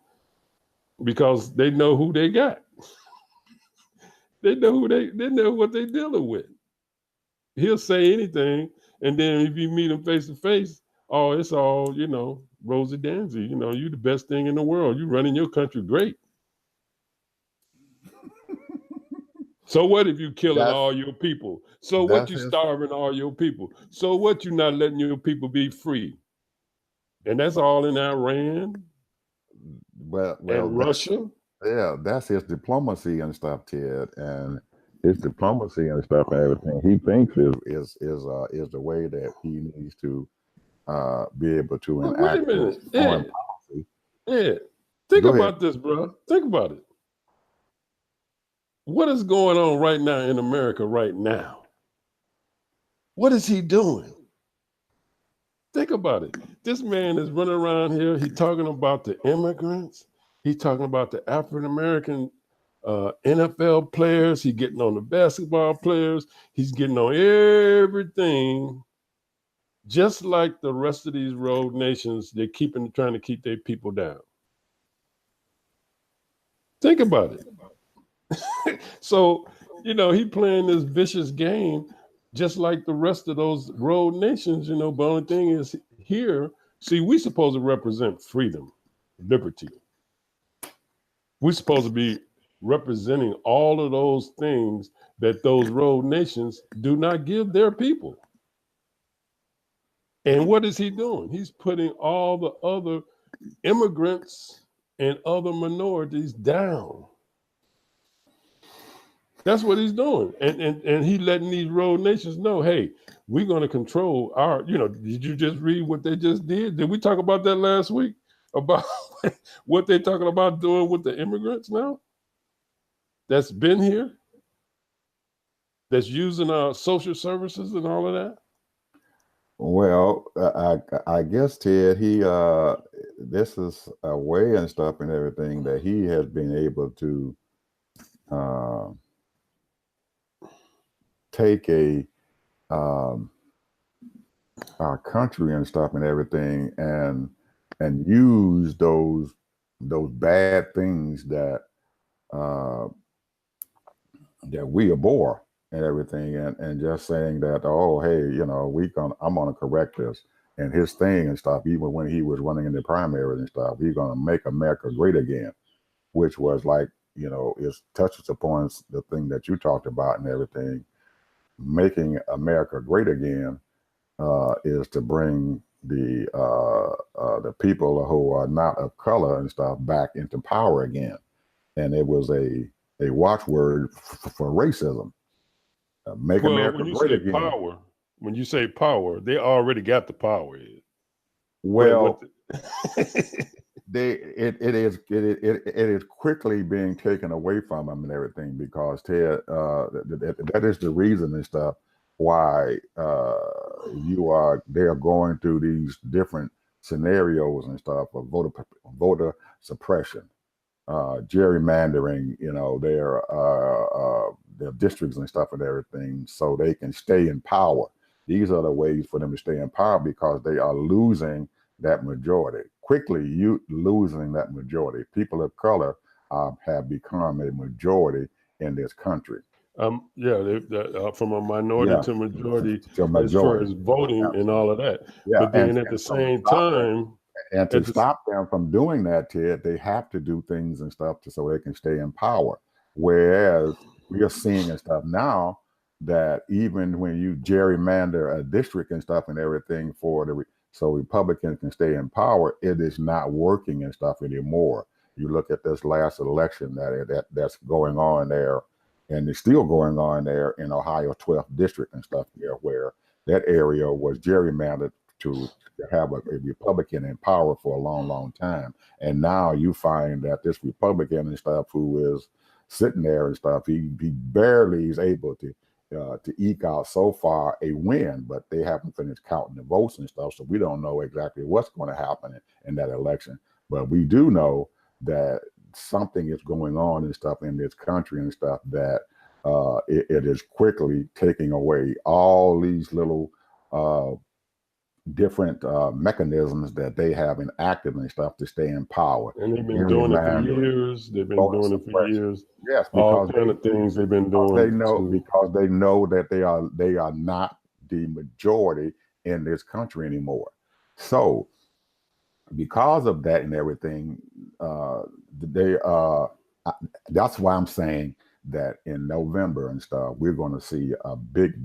because they know who they got. They know what they're dealing with. He'll say anything, and then if you meet him face to face, oh, it's all, rosy dandy. You the best thing in the world. You running your country great. So what if you killing all your people? So what you starving all your people? So what you not letting your people be free? And that's all in Iran, and Russia. Yeah, that's his diplomacy and stuff, Ted, and his diplomacy and stuff and everything. He thinks is the way that he needs to be able to Well, wait a enact his minute, foreign Ed. policy. Ed, think Go ahead. about this, bro. Think about it. What is going on right now in America right now? What is he doing? Think about it. This man is running around here. He's talking about the immigrants. He's talking about the African American NFL players. He's getting on the basketball players. He's getting on everything. Just like the rest of these road nations, they're trying to keep their people down. Think about it. So, he playing this vicious game just like the rest of those road nations, but the only thing is here, see, we supposed to represent freedom, liberty. We're supposed to be representing all of those things that those road nations do not give their people. And what is he doing? He's putting all the other immigrants and other minorities down. That's what he's doing. And he letting these road nations know, hey, we're going to control our, did you just read what they just did? Did we talk about that last week? About what they're talking about doing with the immigrants now? That's been here? That's using our social services and all of that? Well, I guess, Ted, this is a way and stuff and everything that he has been able to take our country and stuff and everything and use those bad things that we abhor and everything, and just saying that, oh, hey, I'm gonna correct this. And his thing and stuff, even when he was running in the primaries and stuff, he's gonna make America great again, which was like, it touches upon the thing that you talked about and everything. Making America great again is to bring the people who are not of color and stuff back into power again. And it was a watchword for racism. Make America great again. When you say power, they already got the power. Well, it is quickly being taken away from them and everything, because Ted, that is the reason and stuff why they are going through these different scenarios and stuff of voter suppression, gerrymandering, their districts and stuff and everything, so they can stay in power. These are the ways for them to stay in power, because they are losing that majority. Quickly, losing that majority. People of color have become a majority in this country. From a minority to majority, as far as voting and all of that. Yeah, but then at the same time, and to stop them from doing that, Ted, they have to do things and stuff so they can stay in power. Whereas we are seeing and stuff now that even when you gerrymander a district and stuff and everything so Republicans can stay in power, it is not working and stuff anymore. You look at this last election that's going on there, and it's still going on there in Ohio 12th district and stuff there, where that area was gerrymandered to have a Republican in power for a long, long time. And now you find that this Republican and stuff who is sitting there and stuff, he barely is able to eke out so far a win, but they haven't finished counting the votes and stuff. So we don't know exactly what's going to happen in that election. But we do know that something is going on and stuff in this country and stuff that it is quickly taking away all these little different mechanisms that they have enacted and stuff to stay in power. And they've been doing it for years. They've been doing it for years. Yes, all kind of things they've been doing. Because they know that they are not the majority in this country anymore. So because of that and everything, that's why I'm saying that in November and stuff, we're going to see a big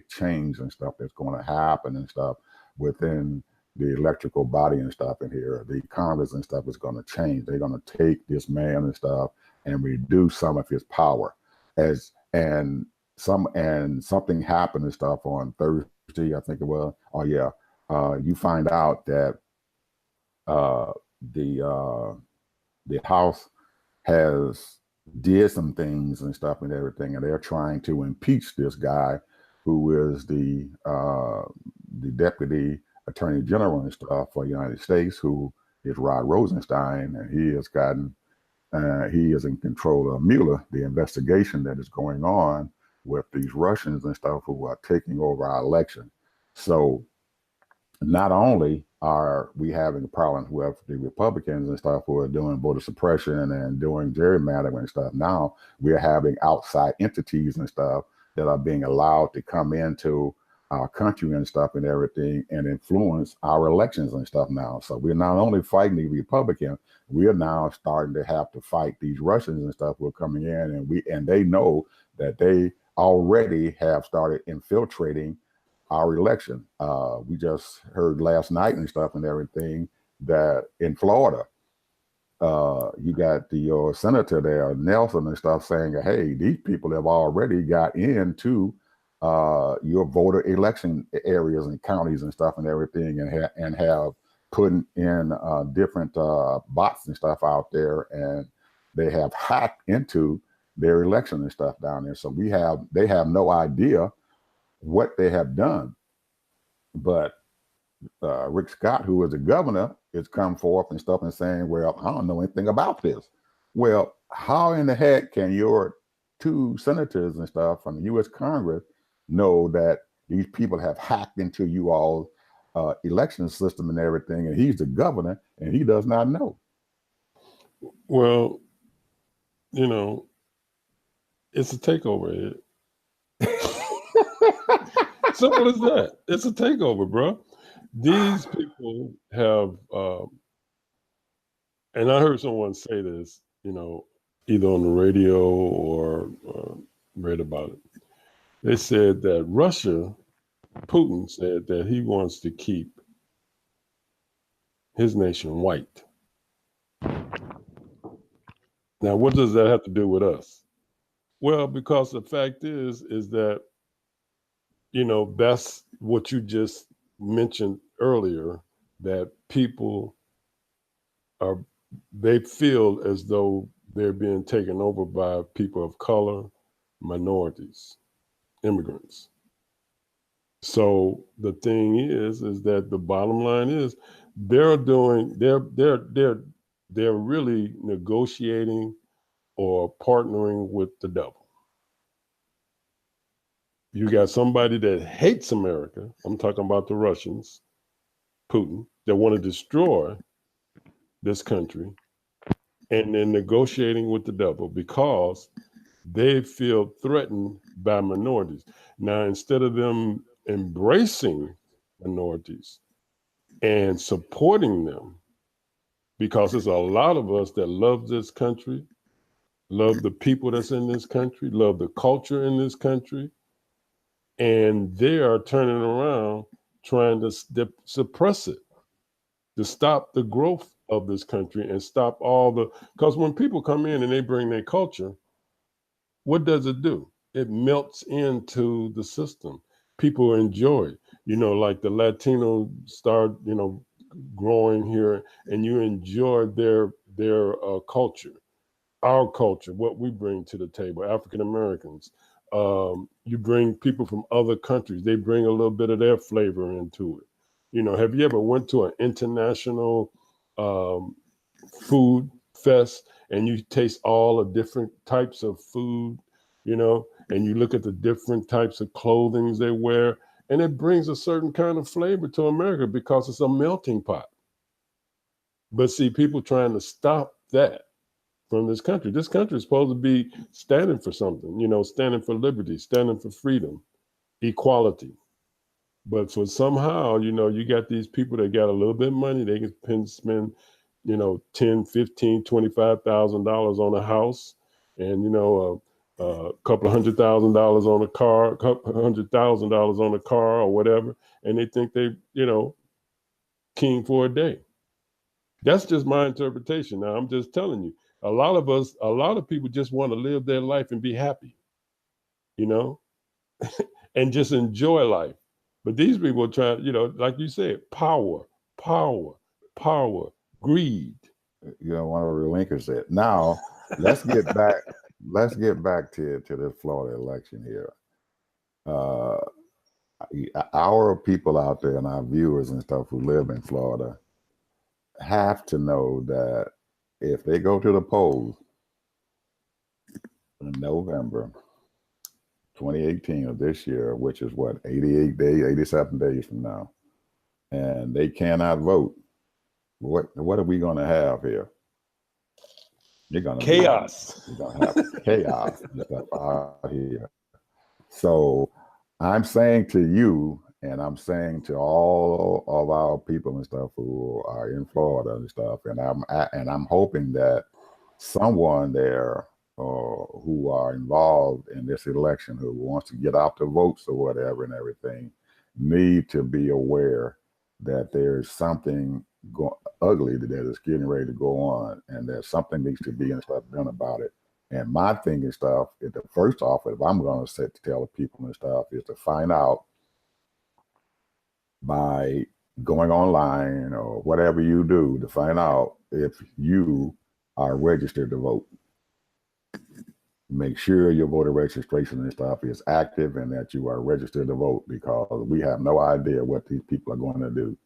change and stuff that's going to happen and stuff within the electrical body and stuff in here, the Congress and stuff is going to change. They're going to take this man and stuff and reduce some of his power. Something happened and stuff on Thursday, I think it was. Oh yeah, you find out that the House has did some things and stuff and everything, and they're trying to impeach this guy who is the deputy attorney general and stuff for the United States, who is Rod Rosenstein, and he is in control of Mueller, the investigation that is going on with these Russians and stuff who are taking over our election. So not only are we having problems with the Republicans and stuff who are doing voter suppression and doing gerrymandering and stuff, now we're having outside entities and stuff that are being allowed to come into our country and stuff and everything and influence our elections and stuff now. So we're not only fighting the Republicans, we are now starting to have to fight these Russians and stuff who are coming in, and they know that they already have started infiltrating our election. We just heard last night and stuff and everything that in Florida, you got your senator there, Nelson and stuff, saying, hey, these people have already got into your voter election areas and counties and stuff and everything, and have put in different bots and stuff out there, and they have hacked into their election and stuff down there. So they have no idea what they have done. But Rick Scott, who is the governor, has come forth and stuff and saying, well, I don't know anything about this. Well, how in the heck can your two senators and stuff from the U.S. Congress know that these people have hacked into you all election system and everything, and he's the governor and he does not know? Well, it's a takeover, Ed. Simple as that. It's a takeover, bro. These people have, and I heard someone say this, either on the radio or read about it. They said that Putin said that he wants to keep his nation white. Now, what does that have to do with us? Well, because the fact is that, that's what you just mentioned earlier, that people they feel as though they're being taken over by people of color, minorities, immigrants. So the thing is that the bottom line is they're really negotiating or partnering with the devil. You got somebody that hates America. I'm talking about the Russians, Putin, that want to destroy this country, and they're negotiating with the devil because they feel threatened by minorities. Now, instead of them embracing minorities and supporting them, because there's a lot of us that love this country, love the people that's in this country, love the culture in this country, and they are turning around trying to suppress it, to stop the growth of this country and stop because when people come in and they bring their culture, what does it do? It melts into the system. People enjoy it. Like the Latino start, growing here, and you enjoy their culture, our culture, what we bring to the table, African Americans. You bring people from other countries, they bring a little bit of their flavor into it. Have you ever went to an international food fest and you taste all the different types of food, and you look at the different types of clothing they wear, and it brings a certain kind of flavor to America because it's a melting pot. But see, people trying to stop that from this country. This country is supposed to be standing for something, standing for liberty, standing for freedom, equality. But for somehow, you got these people that got a little bit of money, they can spend, $10, $15, $25,000 on a house, and a couple of $100,000 on a car, $100,000 on a car or whatever, and they think they, king for a day. That's just my interpretation. Now, I'm just telling you, a lot of people just want to live their life and be happy, you know, and just enjoy life. But these people are trying, you know, like you said, power, greed. You don't want to relinquish it. Now, let's get back. Let's get back to this Florida election here. Our people out there and our viewers and stuff who live in Florida have to know that if they go to the polls in November 2018 of this year, which is what, 88 days, 87 days from now, and they cannot vote, what are we going to have here? You're going to chaos. You're going to have chaos and stuff out here. So I'm saying to you, and I'm saying to all of our people and stuff who are in Florida and stuff, and I'm hoping that someone there who are involved in this election who wants to get out the votes or whatever and everything need to be aware that there's something ugly that is getting ready to go on, and that something needs to be and stuff done about it. And my thing and stuff is, the first off, if I'm going to tell the people and stuff, is to find out by going online or whatever you do to find out if you are registered to vote. Make sure your voter registration and stuff is active and that you are registered to vote, because we have no idea what these people are going to do.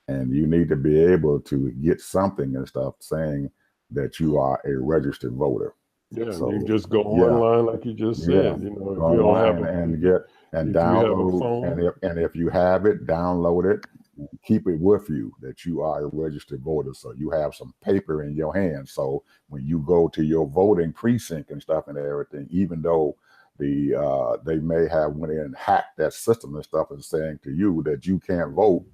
And you need to be able to get something and stuff saying that you are a registered voter. Yeah, so, you just go online, like you just said. You know, if go you don't online have and download, and if you have it, download it, and keep it with you that you are a registered voter, so you have some paper in your hand. So when you go to your voting precinct and stuff and everything, even though they may have went in and hacked that system and stuff and saying to you that you can't vote,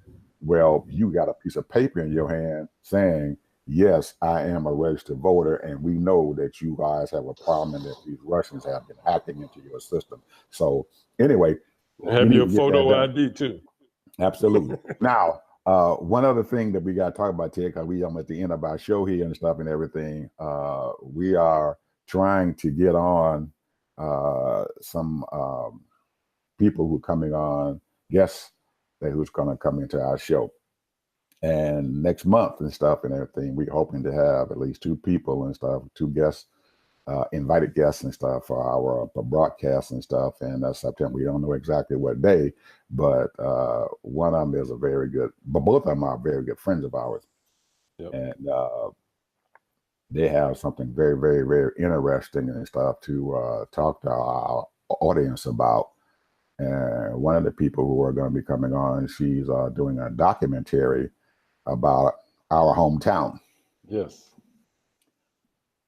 well, you got a piece of paper in your hand saying, yes, I am a registered voter, and we know that you guys have a problem and that these Russians have been hacking into your system. So anyway, have your photo ID too. Absolutely. Now, one other thing that we got to talk about, Ted, because we are at the end of our show here and stuff and everything. We are trying to get on some people who are coming on, guests who's going to come into our show. And next month and stuff and everything, we're hoping to have at least 2 people and stuff, 2 guests, invited guests and stuff for our broadcast and stuff. And that's September. We don't know exactly what day, but one of them is but both of them are very good friends of ours. Yep. And they have something very, very, very interesting and stuff to talk to our audience about. And one of the people who are going to be coming on, she's doing a documentary about our hometown. Yes.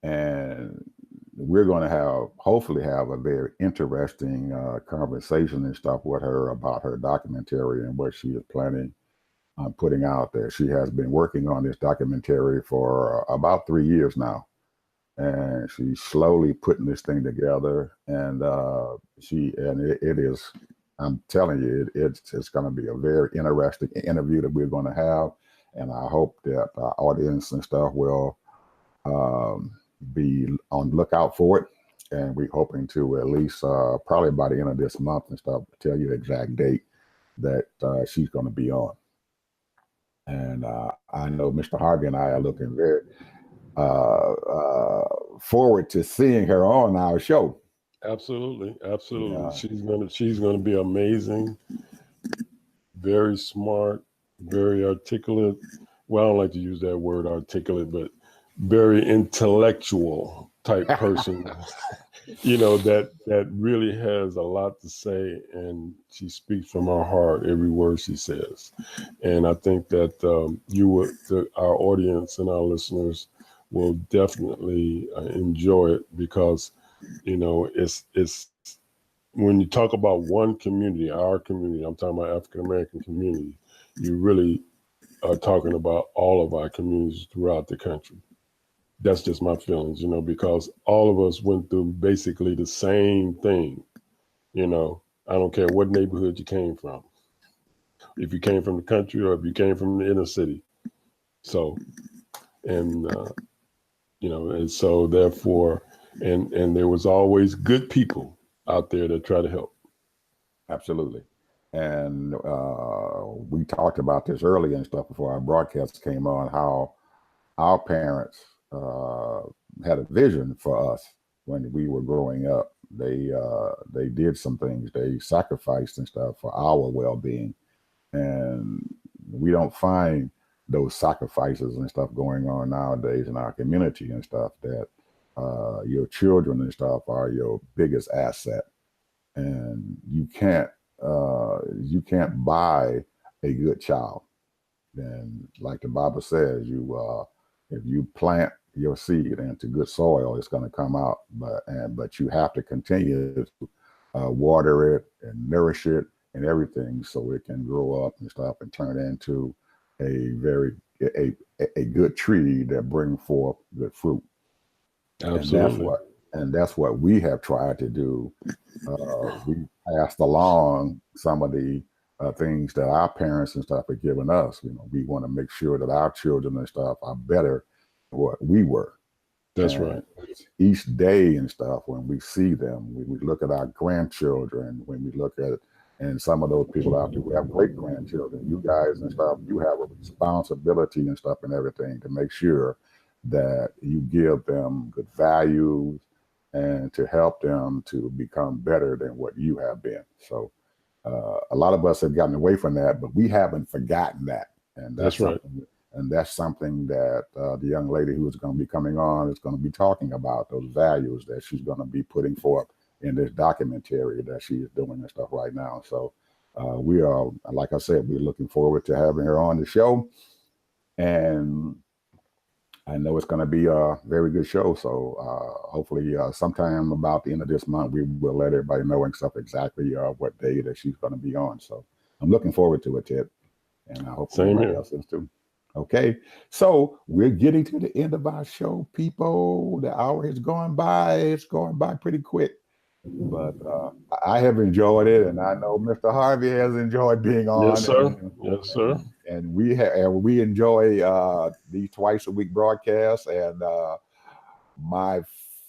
And we're going to hopefully have a very interesting conversation and stuff with her about her documentary and what she is planning on putting out there. She has been working on this documentary for about 3 years now. And she's slowly putting this thing together. And it is, I'm telling you, it's going to be a very interesting interview that we're going to have. And I hope that our audience and stuff will be on the lookout for it. And we're hoping to at least probably by the end of this month and stuff, tell you the exact date that she's going to be on. And I know Mr. Harvey and I are looking very forward to seeing her on our show. Absolutely. She's gonna be amazing, very smart, very articulate. Well, I don't like to use that word articulate, but very intellectual type person. You know, that really has a lot to say, and she speaks from her heart every word she says. And I think that our audience and our listeners will definitely enjoy it, because, you know, it's when you talk about one community, our community, I'm talking about African-American community, you really are talking about all of our communities throughout the country. That's just my feelings, you know, because all of us went through basically the same thing. You know, I don't care what neighborhood you came from. if you came from the country or if you came from the inner city. So, and and so therefore, and there was always good people out there that try to help. Absolutely. And we talked about this earlier and stuff before our broadcast came on, how our parents had a vision for us when we were growing up. They did some things, they sacrificed and stuff for our well-being. And we don't find those sacrifices and stuff going on nowadays in our community and stuff, that your children and stuff are your biggest asset. And you can't buy a good child. And like the Bible says, if you plant your seed into good soil, it's going to come out. But you have to continue to water it and nourish it and everything, so it can grow up and stuff and turn into a good tree that brings forth good fruit. Absolutely. And that's what we have tried to do. We passed along some of the things that our parents and stuff have given us. We want to make sure that our children and stuff are better than what we were. That's right. Each day and stuff, when we see them, we look at our grandchildren, when we look at, and some of those people out there who have great grandchildren, you guys and stuff, you have a responsibility and stuff and everything to make sure that you give them good values and to help them to become better than what you have been. So a lot of us have gotten away from that, but we haven't forgotten that. And that's right. And that's something that the young lady who is going to be coming on is going to be talking about, those values that she's going to be putting forth in this documentary that she is doing and stuff right now. So we are, like I said, we're looking forward to having her on the show. And I know it's going to be a very good show. So hopefully sometime about the end of this month, we will let everybody know and stuff exactly what day that she's going to be on. So I'm looking forward to it, Ted. And I hope everybody else is too. Okay, so we're getting to the end of our show, people. The hour is going by. It's going by pretty quick. But I have enjoyed it, and I know Mr. Harvey has enjoyed being on. Yes, sir. Yes, sir. And we enjoy these twice a week broadcasts. And my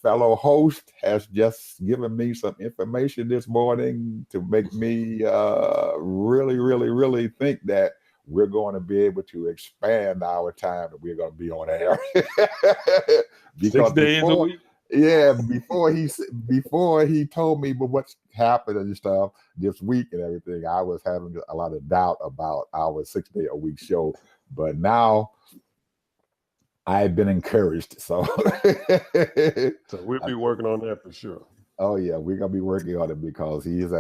fellow host has just given me some information this morning to make me really, really, really think that we're going to be able to expand our time that we're going to be on air. 6 days a week. Yeah, before he told me what's happened and stuff this week and everything, I was having a lot of doubt about our 6 day a week show. But now I've been encouraged. So we'll be working on that for sure. Oh yeah, we're gonna be working on it because he has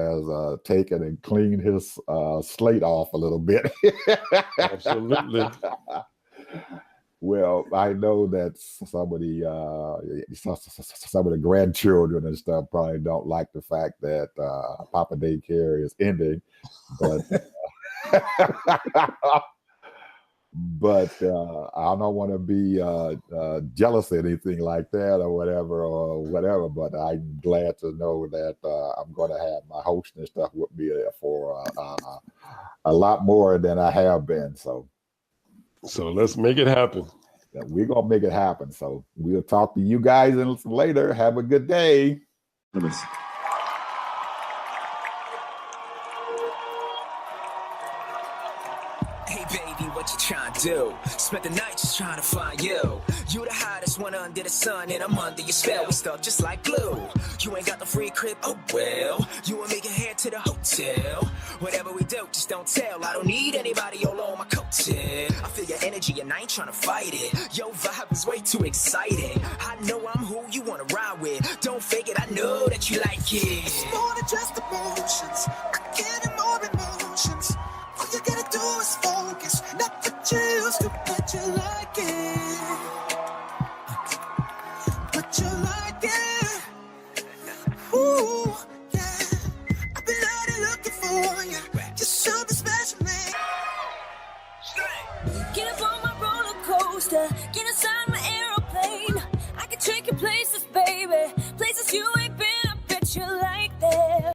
taken and cleaned his slate off a little bit. Absolutely. Well, I know that some of the grandchildren and stuff probably don't like the fact that Papa Daycare is ending, but but I don't want to be jealous or anything like that or whatever. But I'm glad to know that I'm going to have my host and stuff with me there for a lot more than I have been. So let's make it happen. We're going to make it happen. So we'll talk to you guys later. Have a good day. Trying to do. Spent the night just trying to find you. You the hottest one under the sun, and I'm under your spell. We stuck just like glue. You ain't got the free crib, oh well. You and me can head to the hotel. Whatever we do, just don't tell. I don't need anybody all on my coattail. I feel your energy and I ain't trying to fight it. Your vibe is way too exciting. I know I'm who you wanna ride with. Don't fake it, I know that you like it. It's more than just emotions. I get more emotions. All you gotta do is focus, not the chills to but you like it. But you like it. Ooh, yeah. I've been out here looking for you. Just show